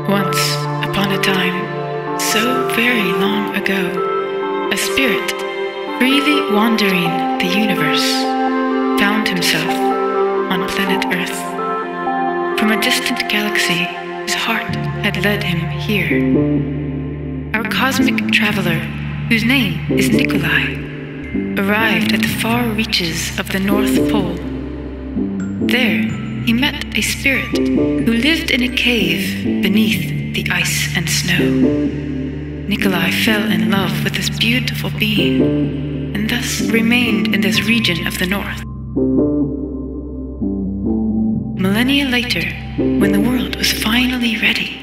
Once upon a time, so very long ago, a spirit, freely wandering the universe, found himself on planet Earth. From a distant galaxy, his heart had led him here. Our cosmic traveler, whose name is Nikolai, arrived at the far reaches of the North Pole. There, he met a spirit who lived in a cave beneath the ice and snow. Nikolai fell in love with this beautiful being, and thus remained in this region of the North. Millennia later, when the world was finally ready,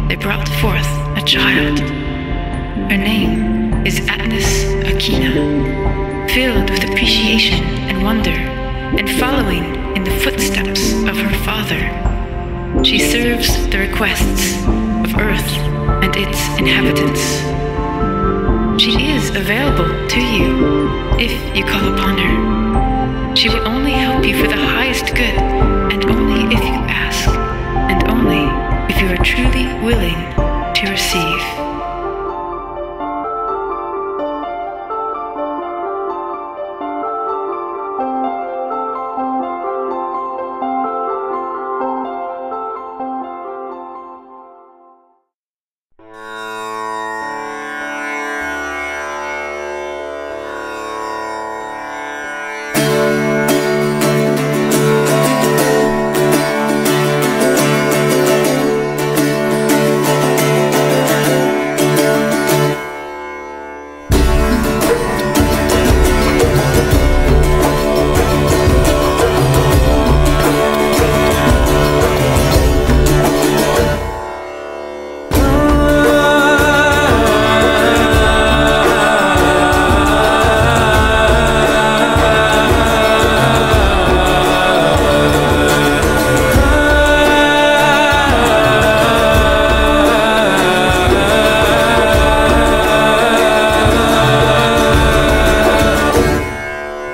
they brought forth a child. Her name is Agnes Akina. Filled with appreciation and wonder, and following in the footsteps of her father, she serves the requests of Earth and its inhabitants. She is available to you if you call upon her. She will only help you for the highest good, and only if you ask, and only if you are truly willing to receive.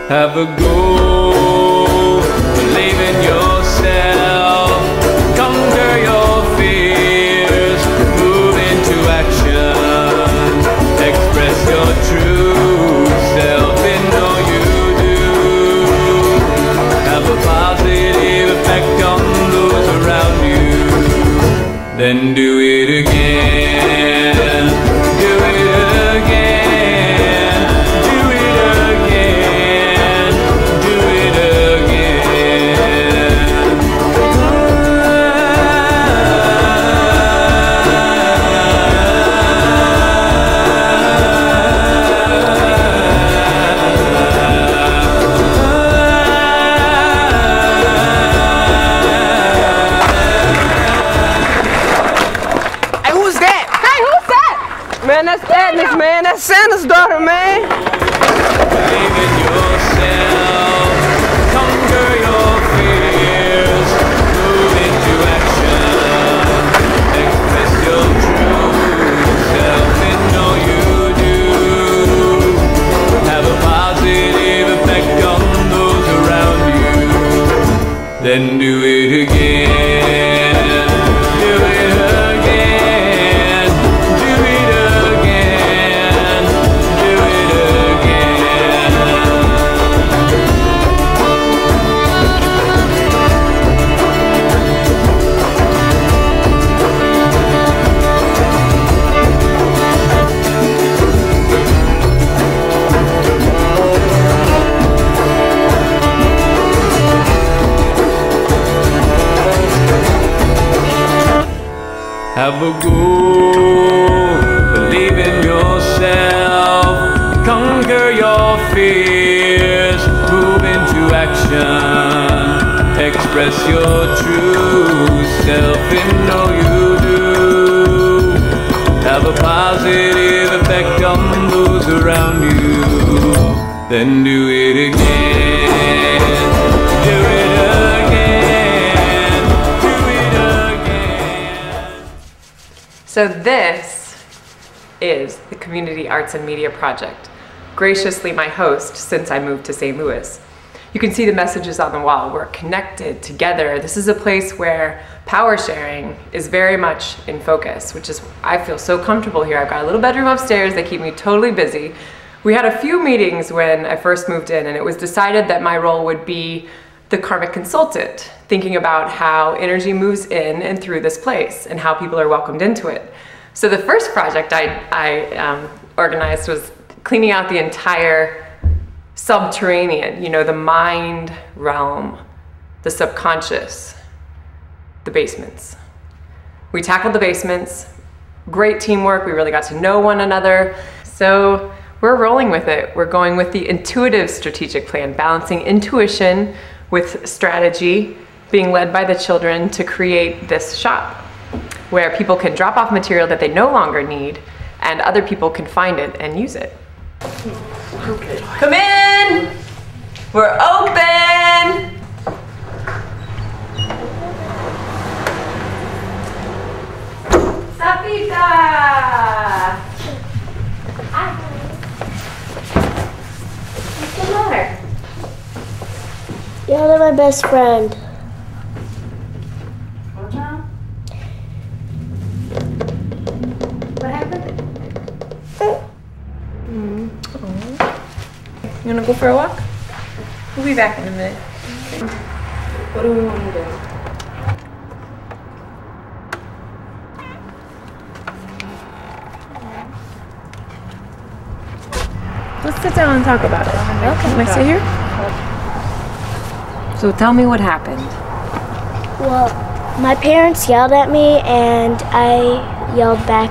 Have a go, believe in yourself, conquer your fears, move into action, express your true self in all you do. Have a positive effect on those around you, then do it again, do it again. Man, that's Atnas, man. That's Santa's daughter, man. Believe in yourself, conquer your fears, move into action, express your true self in all you do. Have a positive effect on those around you, then do it again. Do it again. Do it again. Do it again. Have a go, believe in yourself, conquer your fears, move into action, express your true self in all you do. Have a positive effect on those around you, then do it again, do it again, do it again. So this is the Community Arts and Media Project, graciously my host since I moved to St. Louis. You can see the messages on the wall. We're connected together. This is a place where power sharing is very much in focus, which is, I feel so comfortable here. I've got a little bedroom upstairs. They keep me totally busy. We had a few meetings when I first moved in, and it was decided that my role would be the karmic consultant, thinking about how energy moves in and through this place and how people are welcomed into it. So the first project I organized was cleaning out the entire subterranean, you know, the mind realm, the subconscious, the basements. We tackled the basements, great teamwork, we really got to know one another. So we're rolling with it. We're going with the intuitive strategic plan, balancing intuition with strategy, being led by the children to create this shop where people can drop off material that they no longer need and other people can find it and use it. Okay. Come in! We're open! Sapita! Hi. What's the matter? You're my best friend. What now? What happened? You wanna go for a walk? We'll be back in a minute. What do we want to do? Let's sit down and talk about it. Okay. Can I sit here? So tell me what happened. Well, my parents yelled at me and I yelled back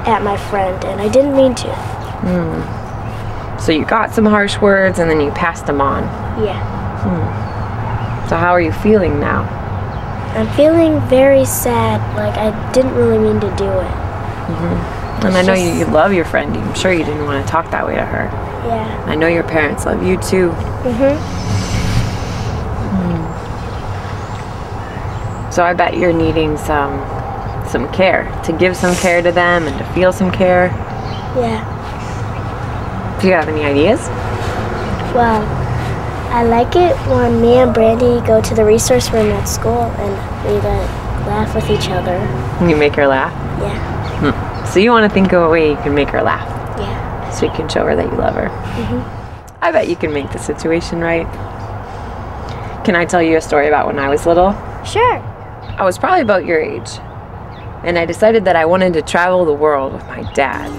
at my friend and I didn't mean to. So you got some harsh words and then you passed them on. Yeah. So how are you feeling now? I'm feeling very sad, like I didn't really mean to do it. And I know you love your friend. I'm sure you didn't want to talk that way to her. Yeah. I know your parents love you too. So I bet you're needing some care, to give some care to them and to feel some care. Yeah. Do you have any ideas? Well, I like it when me and Brandy go to the resource room at school and we laugh with each other. You make her laugh? Yeah. So you want to think of a way you can make her laugh? Yeah. So you can show her that you love her? I bet you can make the situation right. Can I tell you a story about when I was little? Sure. I was probably about your age, and I decided that I wanted to travel the world with my dad.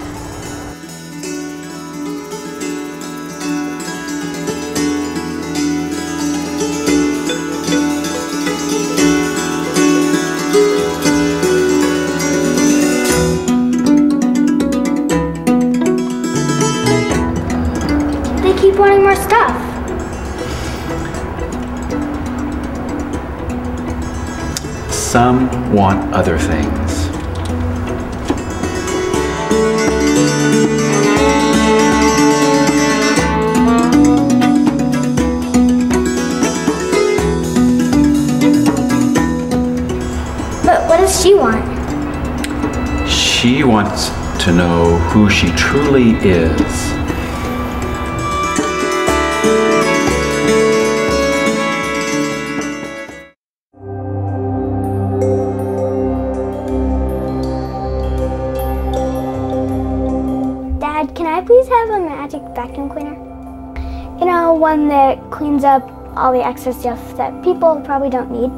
They keep wanting more stuff. Some want other things. But what does she want? She wants to know who she truly is. Dad, can I please have a magic vacuum cleaner? You know, one that cleans up all the extra stuff that people probably don't need.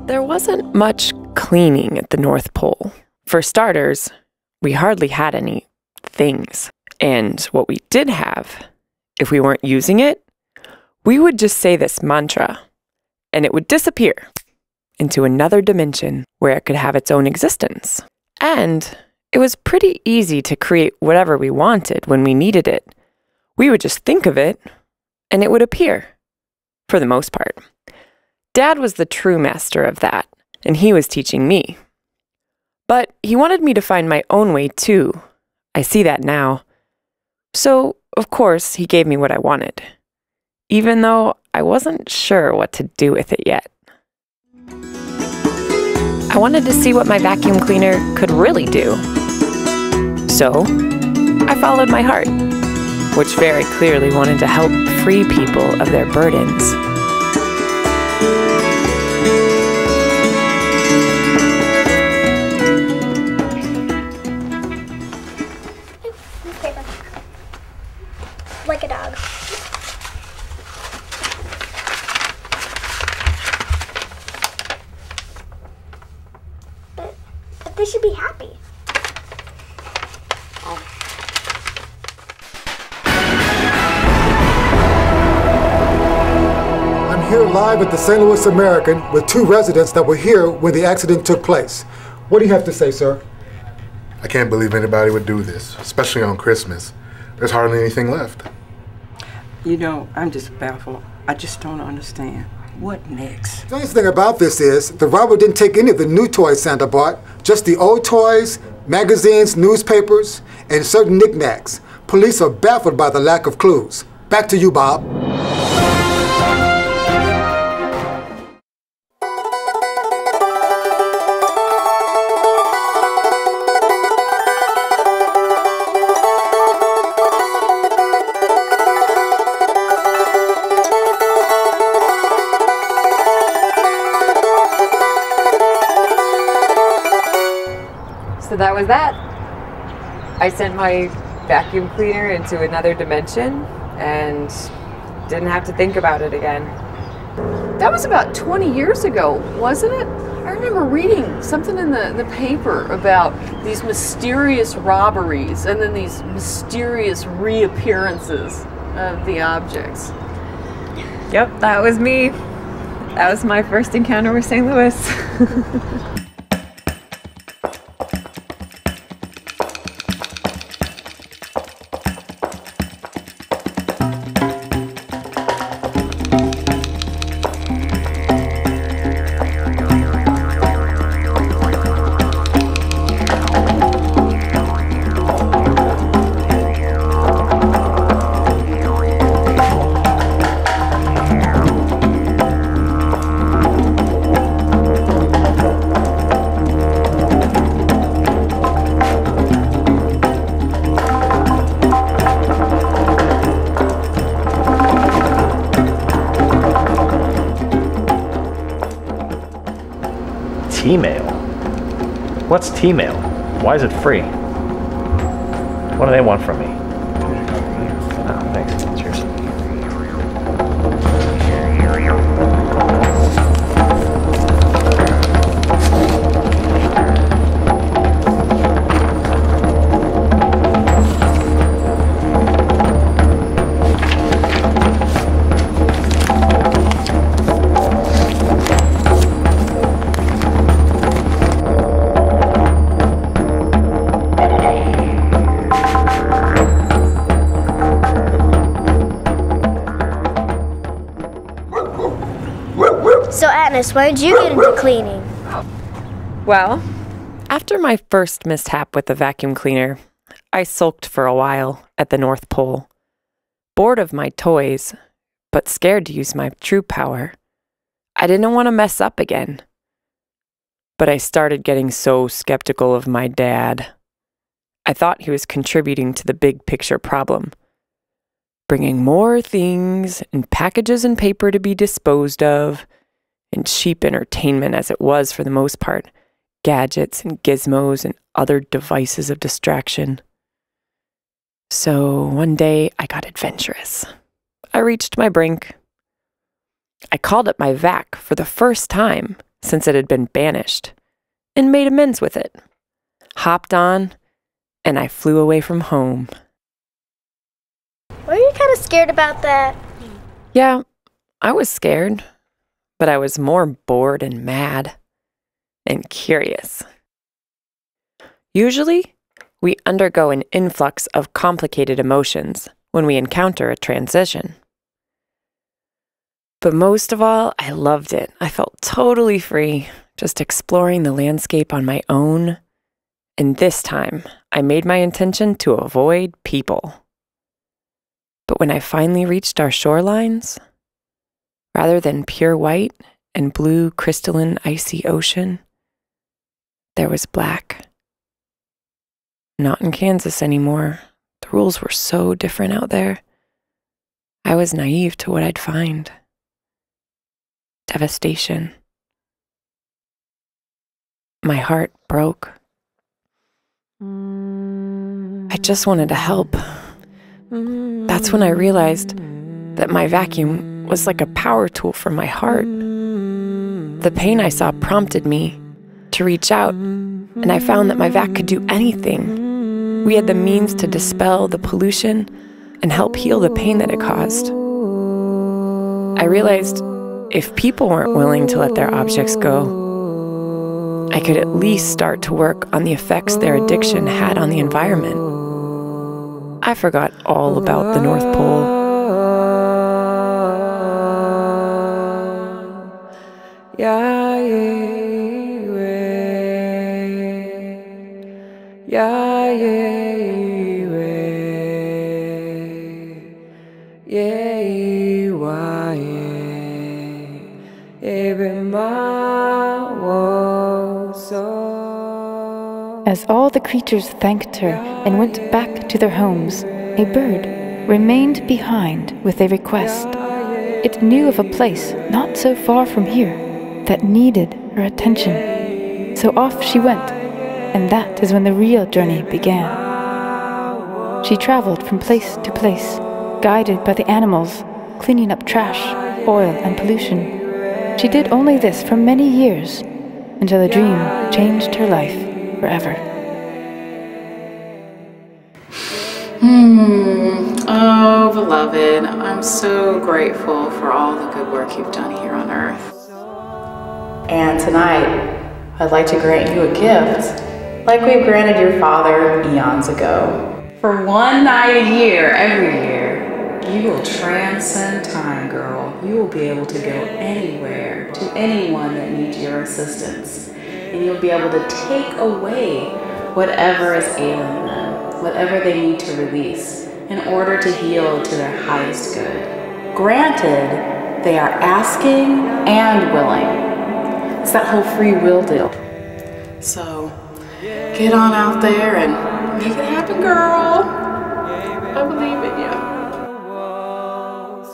There wasn't much cleaning at the North Pole. For starters, we hardly had any things. And what we did have, if we weren't using it, we would just say this mantra, and it would disappear into another dimension where it could have its own existence. And it was pretty easy to create whatever we wanted when we needed it. We would just think of it, and it would appear, for the most part. Dad was the true master of that, and he was teaching me. But he wanted me to find my own way too. I see that now. So, of course, he gave me what I wanted, even though I wasn't sure what to do with it yet. I wanted to see what my vacuum cleaner could really do. So, I followed my heart, which very clearly wanted to help free people of their burdens. Like a dog. But they should be happy. I'm here live at the St. Louis American with two residents that were here when the accident took place. What do you have to say, sir? I can't believe anybody would do this, especially on Christmas. There's hardly anything left. You know, I'm just baffled. I just don't understand. What next? The nice thing about this is the robber didn't take any of the new toys Santa bought, just the old toys, magazines, newspapers, and certain knickknacks. Police are baffled by the lack of clues. Back to you, Bob. So that was that. I sent my vacuum cleaner into another dimension and didn't have to think about it again. That was about 20 years ago, wasn't it? I remember reading something in the paper about these mysterious robberies and then these mysterious reappearances of the objects. Yep, that was me. That was my first encounter with St. Louis. T-mail? What's T-mail? Why is it free? What do they want from me? Oh, thanks. Cheers. So Atnas, why did you get into cleaning? Well, after my first mishap with the vacuum cleaner, I sulked for a while at the North Pole, bored of my toys, but scared to use my true power. I didn't want to mess up again. But I started getting so skeptical of my dad. I thought he was contributing to the big picture problem, bringing more things and packages and paper to be disposed of, and cheap entertainment as it was for the most part, gadgets and gizmos and other devices of distraction. So one day I got adventurous. I reached my brink. I called up my vac for the first time since it had been banished and made amends with it. Hopped on, and I flew away from home. Were you kind of scared about that? Yeah, I was scared, but I was more bored and mad and curious. Usually, we undergo an influx of complicated emotions when we encounter a transition. But most of all, I loved it. I felt totally free, just exploring the landscape on my own. And this time, I made my intention to avoid people. But when I finally reached our shorelines, rather than pure white and blue crystalline icy ocean, there was black. Not in Kansas anymore. The rules were so different out there. I was naive to what I'd find. Devastation. My heart broke. I just wanted to help. That's when I realized that my vacuum was like a power tool for my heart. The pain I saw prompted me to reach out, and I found that my vac could do anything. We had the means to dispel the pollution and help heal the pain that it caused. I realized if people weren't willing to let their objects go, I could at least start to work on the effects their addiction had on the environment. I forgot all about the North Pole. As all the creatures thanked her and went back to their homes, a bird remained behind with a request. It knew of a place not so far from here that needed her attention. So off she went, and that is when the real journey began. She traveled from place to place, guided by the animals, cleaning up trash, oil, and pollution. She did only this for many years, until a dream changed her life forever. Oh, beloved, I'm so grateful for all the good work you've done here on Earth. And tonight, I'd like to grant you a gift, like we've granted your father eons ago. For one night a year, every year, you will transcend time, girl. You will be able to go anywhere, to anyone that needs your assistance. And you'll be able to take away whatever is ailing them, whatever they need to release, in order to heal to their highest good. Granted, they are asking and willing. It's that whole free will deal. So, get on out there and make it happen, girl. I believe in you.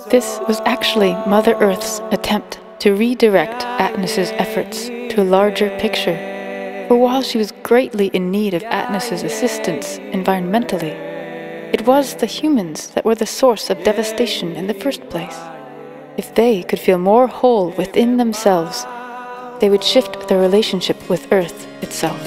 This was actually Mother Earth's attempt to redirect Atnas's efforts to a larger picture. For while she was greatly in need of Atnas's assistance environmentally, it was the humans that were the source of devastation in the first place. If they could feel more whole within themselves, they would shift their relationship with Earth itself.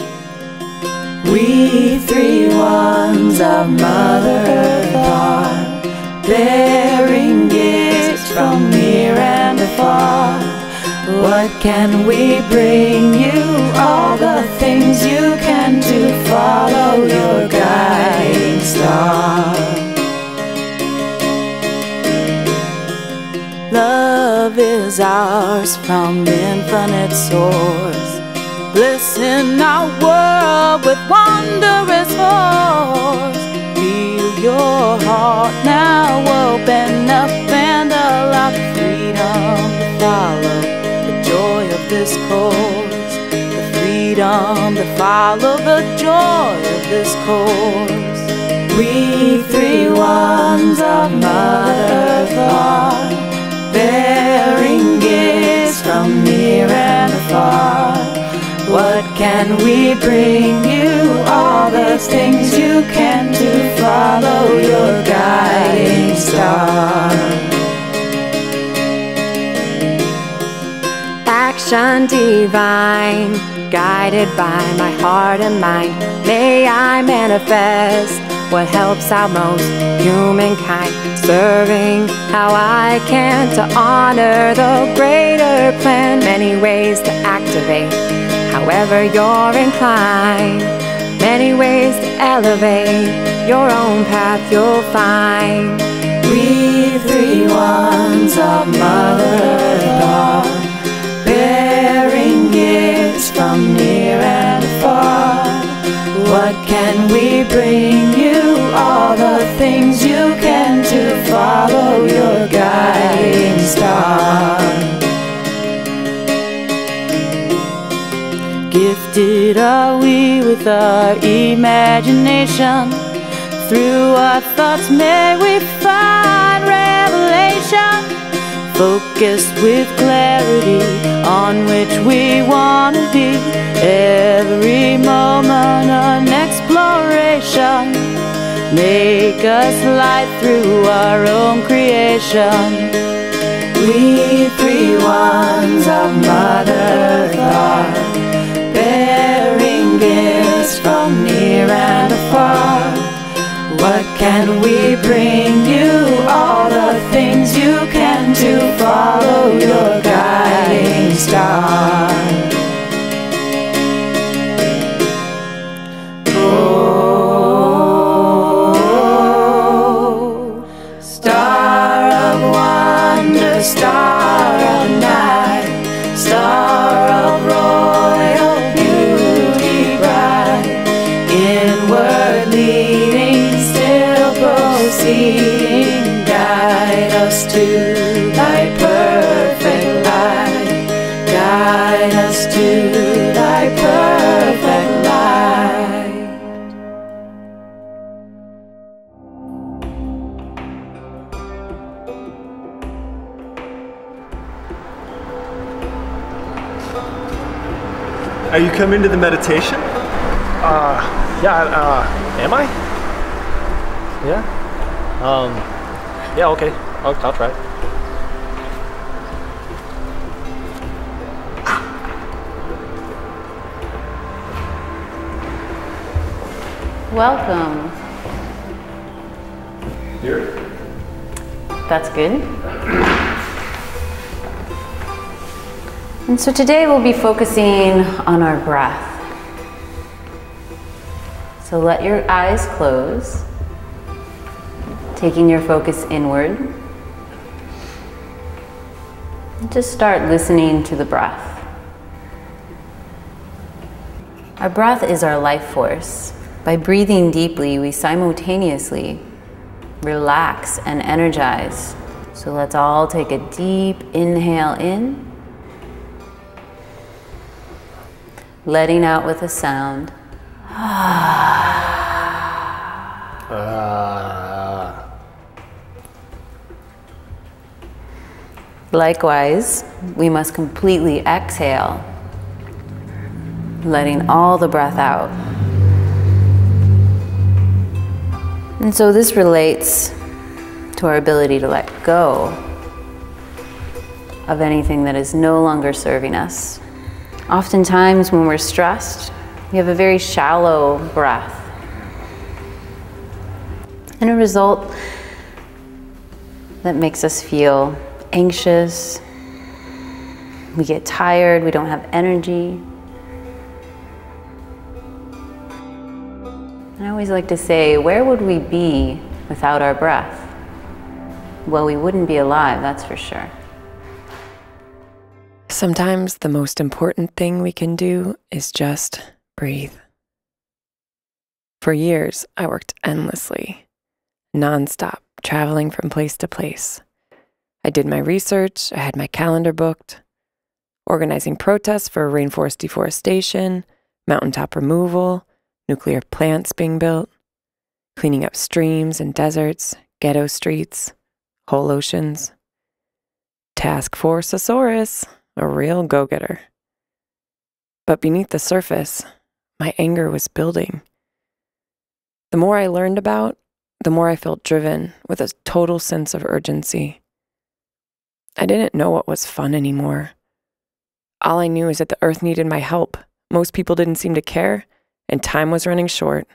We three ones of Mother Earth are bearing gifts from near and afar. What can we bring you? All the things you can do. Follow your guiding star. Love is ours from infinite source. Bliss in our world with wondrous force. Feel your heart now open up and allow freedom to follow the joy of this course. The freedom to follow the joy of this course. We three ones of Mother Earth are bearing gifts from near and afar. What can we bring you? All the things you can do. Follow your guiding star. Action divine, guided by my heart and mind. May I manifest what helps out most humankind, serving how I can to honor the greater plan. Many ways to activate, however you're inclined. Many ways to elevate, your own path you'll find. We three ones of Mother Earth are bearing gifts from near and far. What can we bring you? All the things you can do. Follow your guiding star. Gifted are we with our imagination. Through our thoughts may we find revelation. inspiration, focused with clarity on which we want to be. Every moment an exploration, make us light through our own creation. We three ones of Mother Earth, bearing gifts from near and afar. What can we bring you? All the things you can to follow your guiding star. Oh, star of wonder, star of night, star of royal beauty bright, inward leading, still proceeding, guide us to thy perfect light, guide us to thy perfect light. Are you coming to the meditation? Am I? Yeah? Yeah, okay. I'll try it. Welcome. Here. That's good. And so today we'll be focusing on our breath. So let your eyes close, taking your focus inward. And just start listening to the breath. Our breath is our life force. By breathing deeply, we simultaneously relax and energize. So let's all take a deep inhale in, letting out with a sound. Likewise, we must completely exhale, letting all the breath out. And so this relates to our ability to let go of anything that is no longer serving us. Oftentimes when we're stressed, we have a very shallow breath. And a result that makes us feel anxious, we get tired, we don't have energy. And I always like to say, where would we be without our breath? Well, we wouldn't be alive, that's for sure. Sometimes the most important thing we can do is just breathe. For years, I worked endlessly, nonstop, traveling from place to place. I did my research, I had my calendar booked, organizing protests for rainforest deforestation, mountaintop removal, nuclear plants being built, cleaning up streams and deserts, ghetto streets, whole oceans. Task Force-osaurus, a real go-getter. But beneath the surface, my anger was building. The more I learned about, the more I felt driven with a total sense of urgency. I didn't know what was fun anymore. All I knew is that the earth needed my help. Most people didn't seem to care, and time was running short.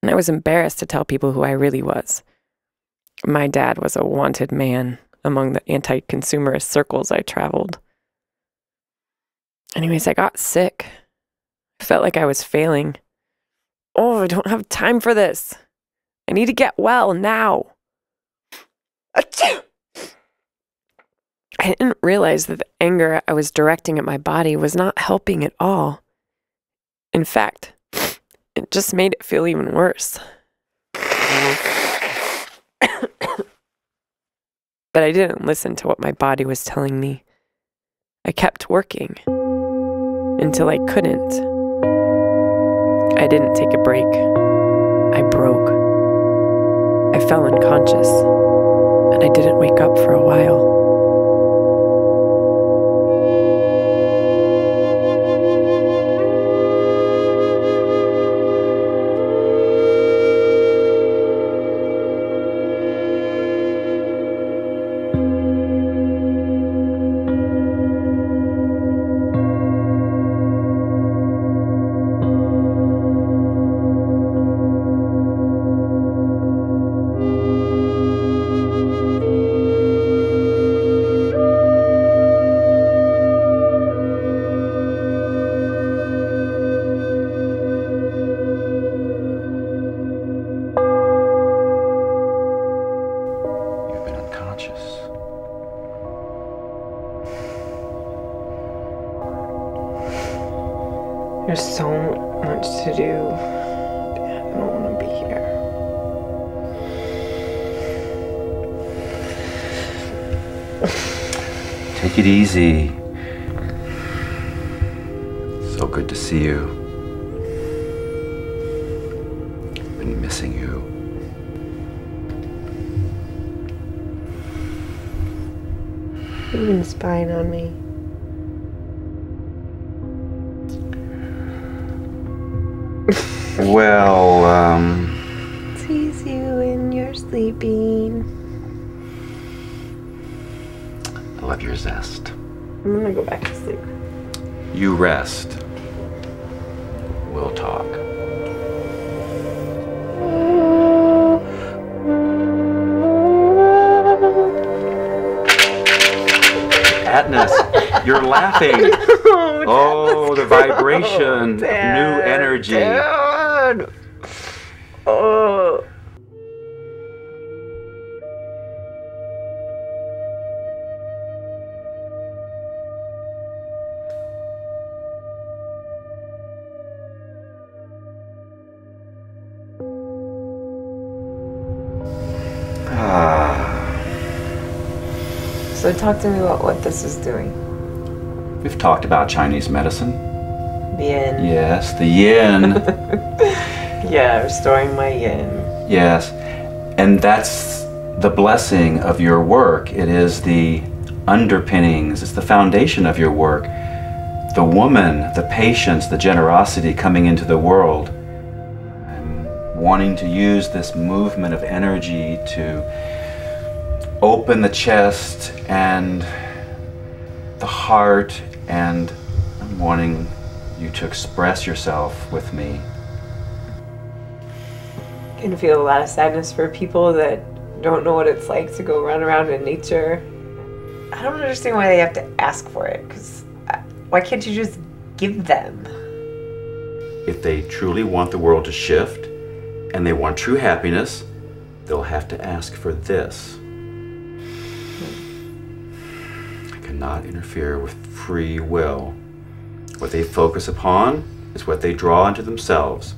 And I was embarrassed to tell people who I really was. My dad was a wanted man among the anti-consumerist circles I traveled. Anyways, I got sick. I felt like I was failing. Oh, I don't have time for this. I need to get well now. Achoo! I didn't realize that the anger I was directing at my body was not helping at all. In fact, it just made it feel even worse. But I didn't listen to what my body was telling me. I kept working until I couldn't. I didn't take a break. I broke. I fell unconscious. and I didn't wake up for a while. There's so much to do. I don't want to be here. Take it easy. So good to see you. Been missing you. You've been spying on me. Well, Tease you when you're sleeping. I love your zest. I'm gonna go back to sleep. You rest. We'll talk. Atnas, you're laughing. Oh, the vibration of new energy. Dad. Oh. So talk to me about what this is doing. We've talked about Chinese medicine. The yin. Yes, the yin. Yeah, restoring my yin. Yes, and that's the blessing of your work. It is the underpinnings, it's the foundation of your work. The woman, the patience, the generosity coming into the world. I'm wanting to use this movement of energy to open the chest and the heart, and I'm wanting you to express yourself with me. I can feel a lot of sadness for people that don't know what it's like to go run around in nature. I don't understand why they have to ask for it, because why can't you just give them? If they truly want the world to shift and they want true happiness, they'll have to ask for this. I cannot interfere with free will. What they focus upon is what they draw into themselves.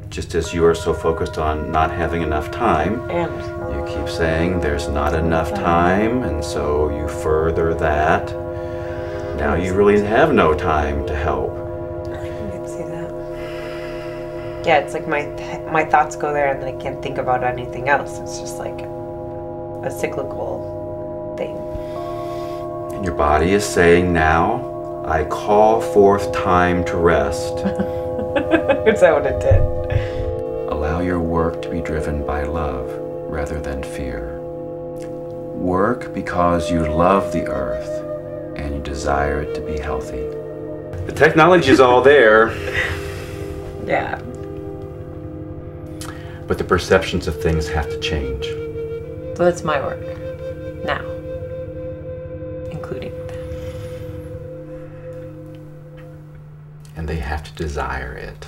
Just as you are so focused on not having enough time, and you keep saying there's not enough time, and so you further that. Now you really have no time to help. I can see that. Yeah, it's like my thoughts go there and then I can't think about anything else. It's just like a cyclical thing. And your body is saying now, I call forth time to rest. Is that what it did? Allow your work to be driven by love rather than fear. Work because you love the earth and you desire it to be healthy. The technology is all there. Yeah. But the perceptions of things have to change. So that's my work. Now. Including that. And they have to desire it.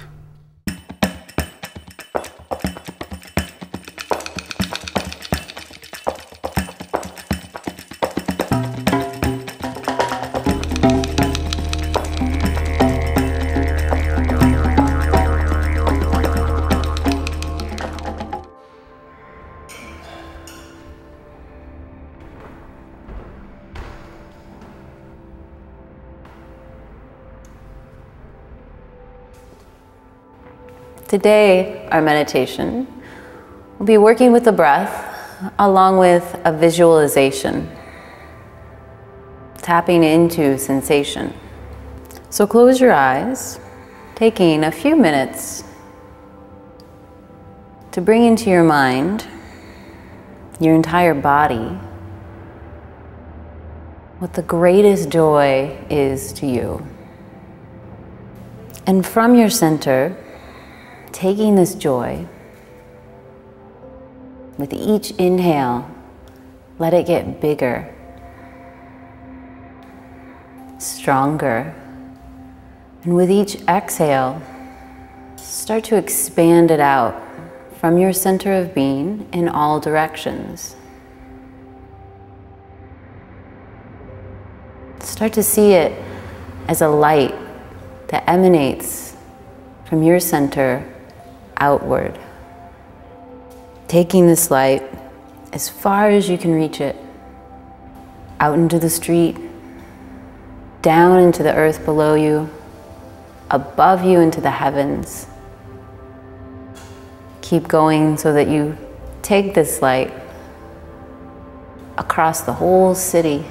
Today, our meditation will be working with the breath along with a visualization, tapping into sensation. So close your eyes, taking a few minutes to bring into your mind, your entire body, what the greatest joy is to you. And from your center, taking this joy, with each inhale, let it get bigger, stronger. And with each exhale, start to expand it out from your center of being in all directions. Start to see it as a light that emanates from your center outward. Taking this light as far as you can reach it, out into the street, down into the earth below you, above you into the heavens. Keep going so that you take this light across the whole city,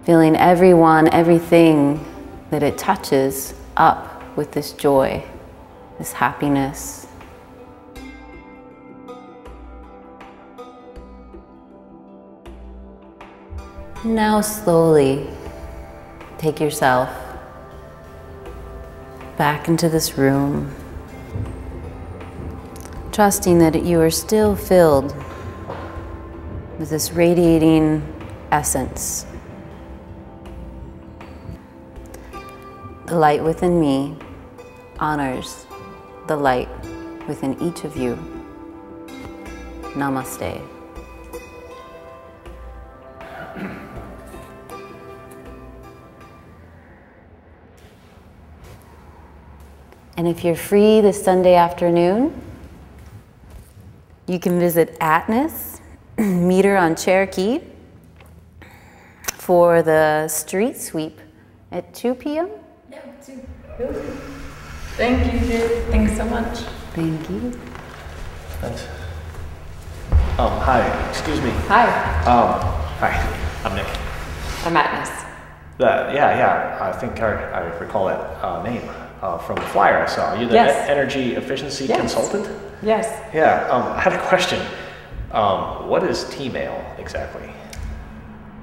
filling everyone, everything that it touches up with this joy, this happiness. Now slowly take yourself back into this room, trusting that you are still filled with this radiating essence. The light within me honors the light within each of you. Namaste. And if you're free this Sunday afternoon, you can visit Atnas, meet her on Cherokee for the street sweep at 2 p.m. Yeah, 2. Thank you, Jude. Thanks so much. Thank you. Thanks. Hi, excuse me. Hi. Hi, I'm Nick. I'm Atnas. Yeah, I think I recall that name from the flyer I saw. Are you the energy efficiency consultant? Yes. Yeah, I had a question. What is T-mail exactly?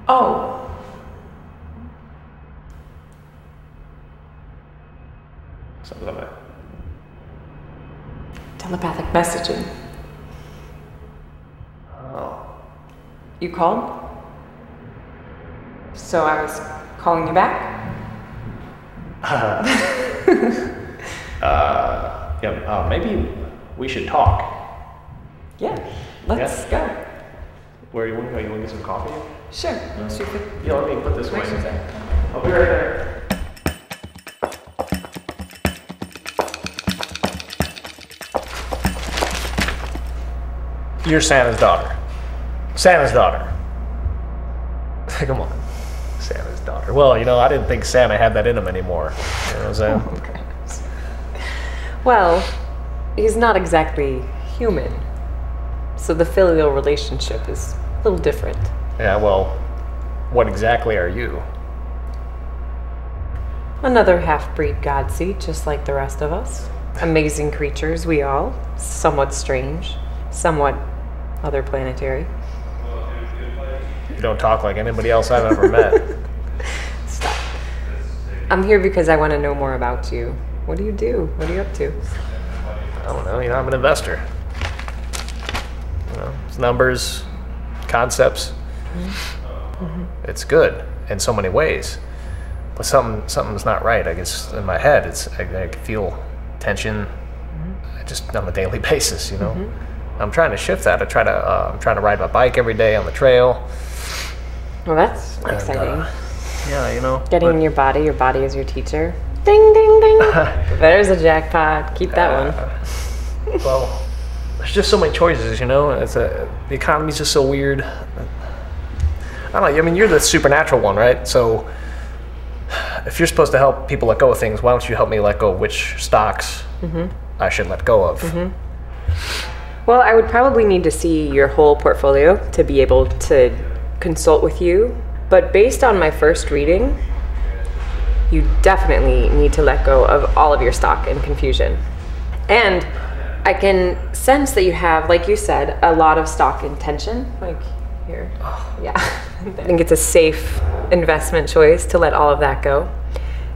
Oh. Something like that. Telepathic messaging. Oh. You called? So I was calling you back? Maybe we should talk. Yeah, let's go. Where you want to go? You want to get some coffee? Sure. Yeah, let me put this away. I'll be right there. You're Santa's daughter. Santa's daughter. Come on. Santa's daughter. Well, I didn't think Santa had that in him anymore. You know what I'm saying? Okay. Well, he's not exactly human. So the filial relationship is a little different. Yeah, well, what exactly are you? Another half-breed godseed, just like the rest of us. Amazing creatures, we all. Somewhat strange, somewhat other planetary. You don't talk like anybody else I've ever met. Stop. I'm here because I want to know more about you. What do you do? What are you up to? I don't know. I'm an investor. It's numbers, concepts. Mm-hmm. It's good in so many ways, but something's not right. I guess in my head, I can feel tension, just on a daily basis. Mm-hmm. I'm trying to shift that. I'm trying to ride my bike every day on the trail. Well, that's exciting. Getting in your body is your teacher. Ding, ding, ding. There's a jackpot. Keep that one. Well, there's just so many choices, the economy's just so weird. I don't know, you're the supernatural one, right? So if you're supposed to help people let go of things, why don't you help me let go of which stocks I should let go of? Mm-hmm. Well, I would probably need to see your whole portfolio to be able to consult with you. But based on my first reading, you definitely need to let go of all of your stock and confusion. And I can sense that you have, like you said, a lot of stock and tension. Like here. Yeah. I think it's a safe investment choice to let all of that go.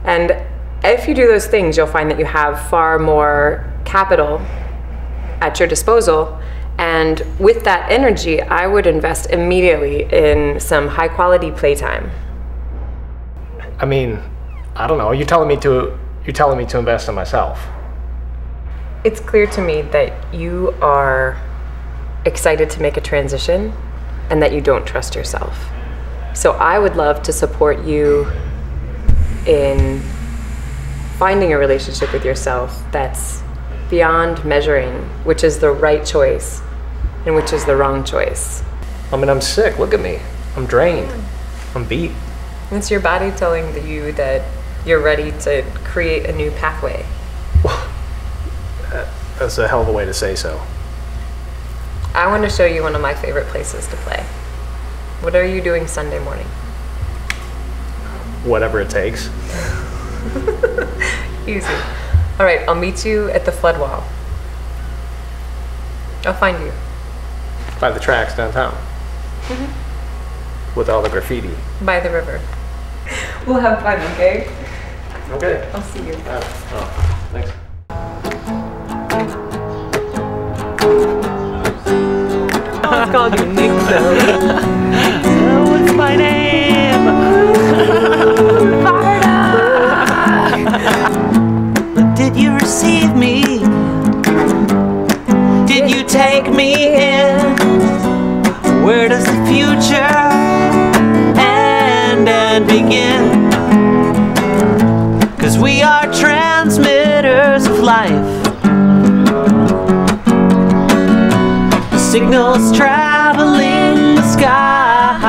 And if you do those things, you'll find that you have far more capital at your disposal. And with that energy, I would invest immediately in some high quality playtime. I mean, I don't know. You're telling me to invest in myself. It's clear to me that you are excited to make a transition and that you don't trust yourself. So I would love to support you in finding a relationship with yourself that's beyond measuring which is the right choice and which is the wrong choice. I mean, I'm sick. Look at me. I'm drained. I'm beat. It's your body telling you that you're ready to create a new pathway. That's a hell of a way to say so. I want to show you one of my favorite places to play. What are you doing Sunday morning? Whatever it takes. Easy. All right, I'll meet you at the flood wall. I'll find you. By the tracks downtown. With all the graffiti. By the river. We'll have fun, okay? Okay. I'll see you. Oh, thanks. Oh, it's called unique though. What's my name? Did you receive me? Did you take me in? Where does the future end and begin? 'Cause we are transmitters of life. Signals traveling the skies.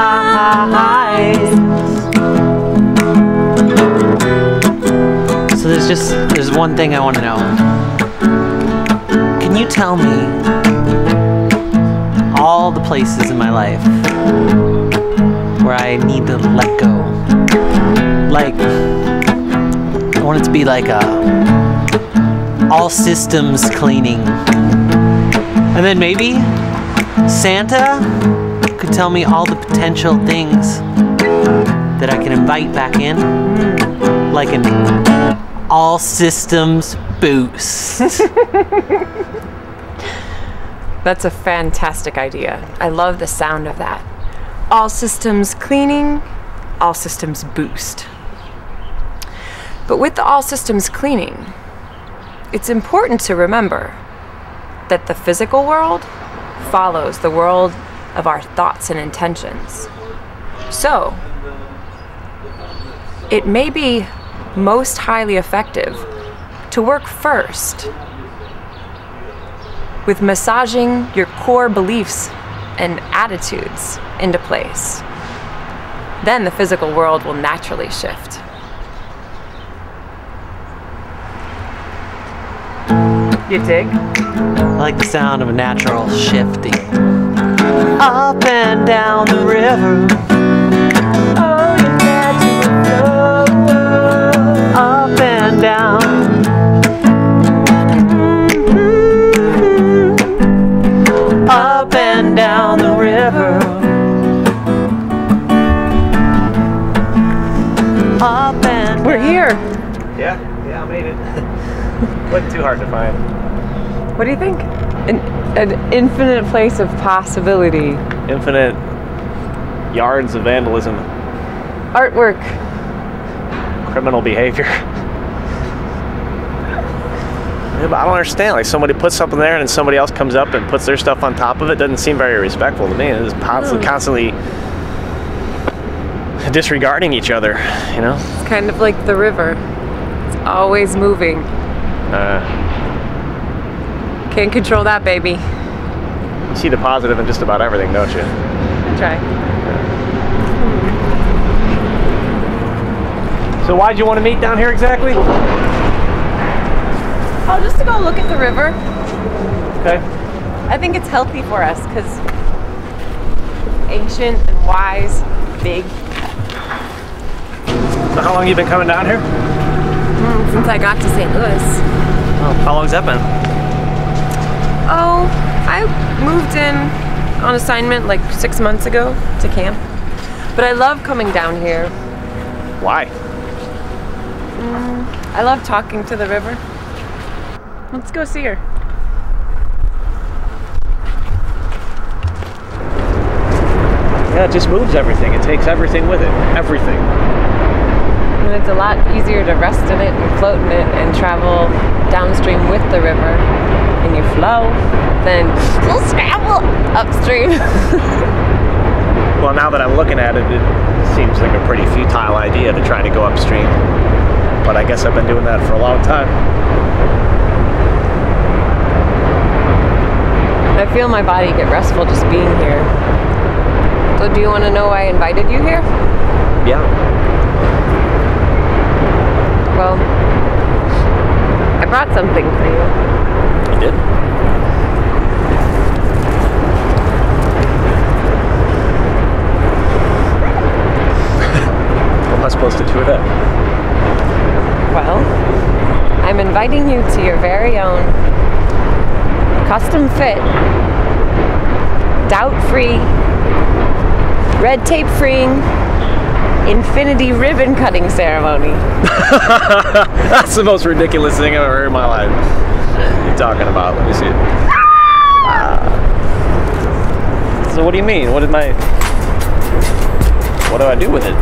So there's one thing I want to know. Can you tell me all the places in my life where I need to let go? Like, I want it to be like a all systems cleaning. And then maybe Santa could tell me all the potential things that I can invite back in, like an all systems boost. That's a fantastic idea. I love the sound of that. All systems cleaning, all systems boost. But with the all systems cleaning, it's important to remember that the physical world follows the world of our thoughts and intentions. So, it may be most highly effective to work first with massaging your core beliefs and attitudes into place. Then the physical world will naturally shift. You dig? I like the sound of a natural shifting. Up and down the river. Oh, you natural flow. Up and down. Up and down the river. Up and We're here. Yeah, I made it. Wasn't too hard to find. What do you think? An infinite place of possibility. Infinite yards of vandalism. Artwork. Criminal behavior. Yeah, but I don't understand. Like, somebody puts something there and then somebody else comes up and puts their stuff on top of it. Doesn't seem very respectful to me. It's constantly disregarding each other, you know? It's kind of like the river. It's always moving. Can't control that, baby. You see the positive in just about everything, don't you? I try. So why'd you want to meet down here exactly? Oh, just to go look at the river. Okay. I think it's healthy for us because ancient and wise, big. So how long have you been coming down here? Since I got to St. Louis. Oh, how long's that been? Oh, I moved in on assignment like 6 months ago to camp. But I love coming down here. Why? I love talking to the river. Let's go see her. Yeah, it just moves everything. It takes everything with it. Everything. And it's a lot easier to rest in it and float in it and travel downstream with the river and you flow than you'll travel upstream. Well, now that I'm looking at it, it seems like a pretty futile idea to try to go upstream. But I guess I've been doing that for a long time. I feel my body get restful just being here. So do you want to know why I invited you here? Yeah. Well, I brought something for you. You did? What am I supposed to do with that? Well, I'm inviting you to your very own custom fit, doubt-free, red tape-freeing, infinity ribbon cutting ceremony. That's the most ridiculous thing I've ever heard in my life. What are you talking about? Let me see it. So what do you mean? What do I do with it?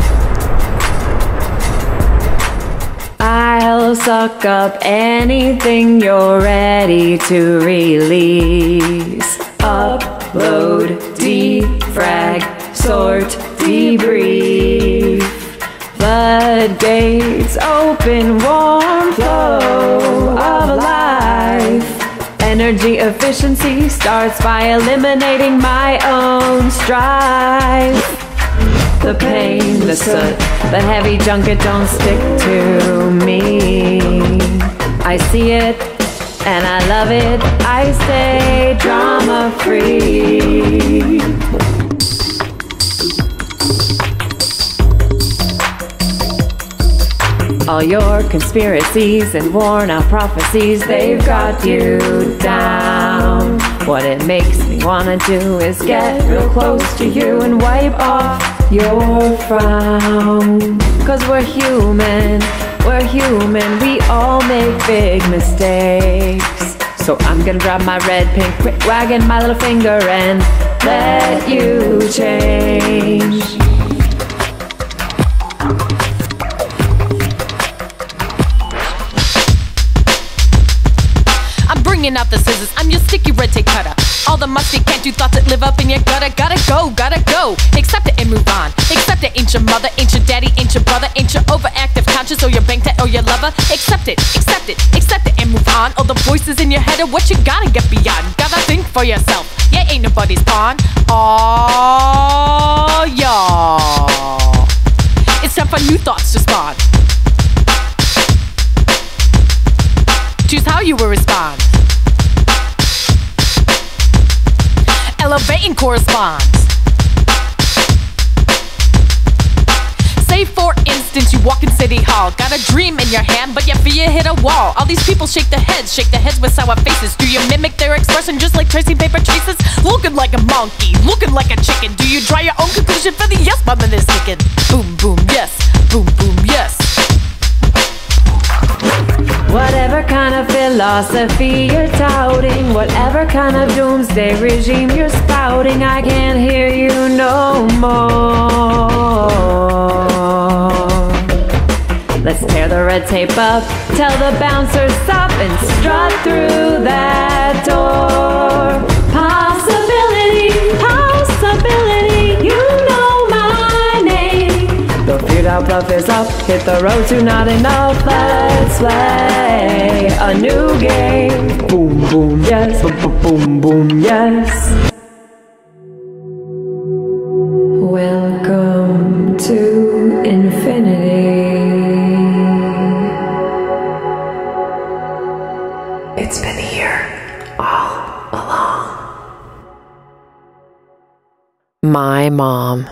I'll suck up anything you're ready to release. Upload, defrag, sort, debrief. Floodgates open, warm flow of life. Energy efficiency starts by eliminating my own strife. The pain, the soot, the heavy junk, it don't stick to me. I see it and I love it. I stay drama free. All your conspiracies and worn out prophecies, they've got you down. What it makes me wanna do is get real close to you and wipe off your frown. 'Cause we're human, we all make big mistakes. So I'm gonna grab my red, pink, quick wagon, my little finger and let you change. Bringing out the scissors, I'm your sticky red tape cutter. All the musty can't do thoughts that live up in your gutter. Gotta go. Accept it and move on. Accept it, ain't your mother, ain't your daddy, ain't your brother, ain't your overactive conscious or your bank debt or your lover. Accept it and move on. All the voices in your head are what you gotta get beyond. Gotta think for yourself, yeah, ain't nobody's pawn. Oh, y'all. It's time for new thoughts to spawn. Choose how you will respond. Elevating corresponds. Say for instance you walk in City Hall, got a dream in your hand but your fear hit a wall. All these people shake their heads with sour faces. Do you mimic their expression just like tracing paper traces? Looking like a monkey, looking like a chicken. Do you draw your own conclusion for the yes button is ticking? Boom boom yes, boom boom yes. Whatever kind of philosophy you're touting, whatever kind of doomsday regime you're spouting, I can't hear you no more. Let's tear the red tape up, tell the bouncers stop and strut through that door. Possibility, you know my name. The feared out bluff is up, hit the road to not enough. Let's play a new game. Boom, boom, yes, boom, boom, yes. Welcome to infinity. It's been here all along. My mom,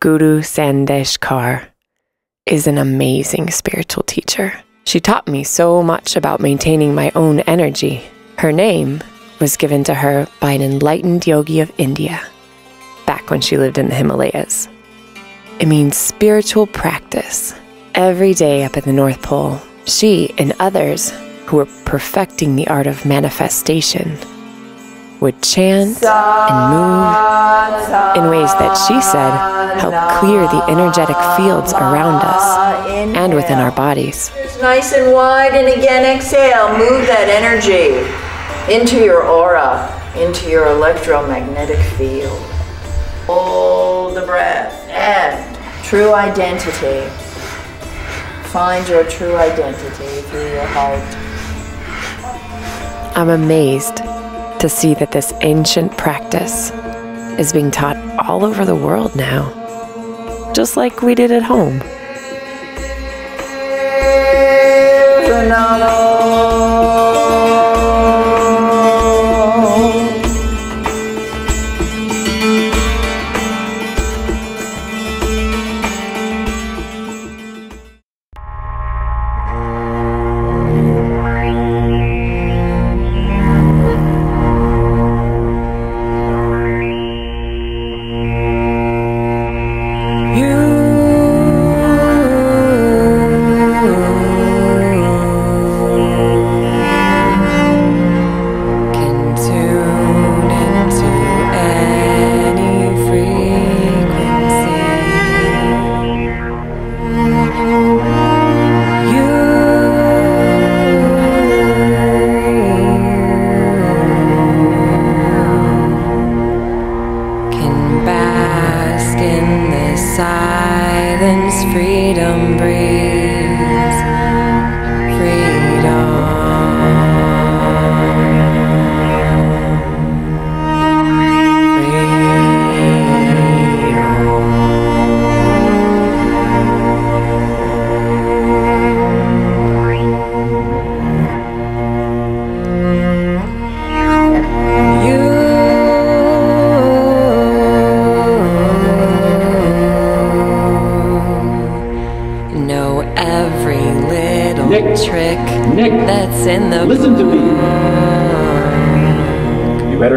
Guru Sandeshkar, is an amazing spiritual teacher. She taught me so much about maintaining my own energy. Her name was given to her by an enlightened yogi of India, back when she lived in the Himalayas. It means spiritual practice. Every day up at the North Pole, she and others who were perfecting the art of manifestation would chant and move in ways that she said help clear the energetic fields around us and within our bodies. It's nice and wide, and again exhale. Move that energy into your aura, into your electromagnetic field. Hold the breath and true identity. Find your true identity through your heart. I'm amazed to see that this ancient practice is being taught all over the world now, just like we did at home.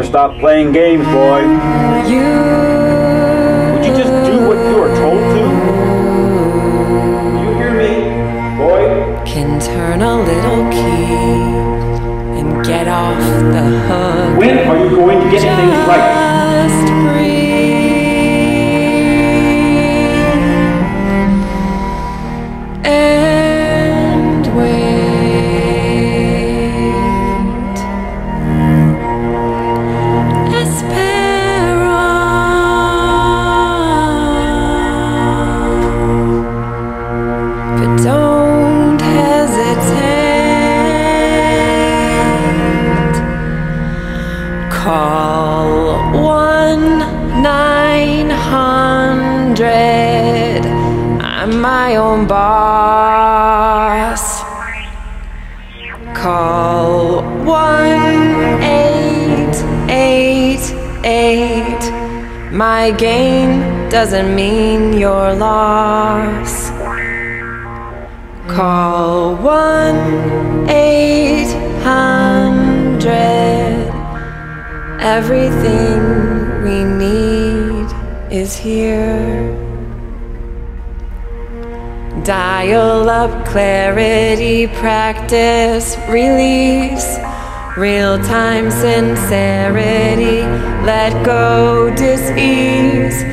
Stop playing games, boy. Would you just do what you are told to? You hear me, boy? Can turn a little key and get off the hook. When are you going to get things right? Just breathe and wait. Call 1-900. I'm my own boss. Call 1-888. My gain doesn't mean your loss. Call 1-800. Everything we need is here. Dial up clarity, practice, release, real-time sincerity, let go, dis-ease.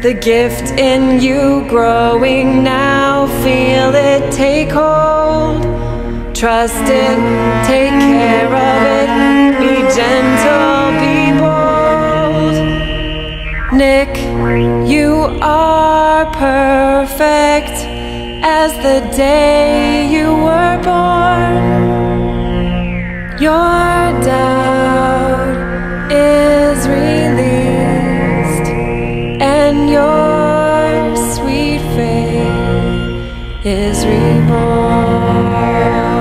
The gift in you growing now, feel it, take hold. Trust it, take care of it, be gentle, be bold. Nick, you are perfect as the day you were born. Your doubt is released and your sweet faith is reborn.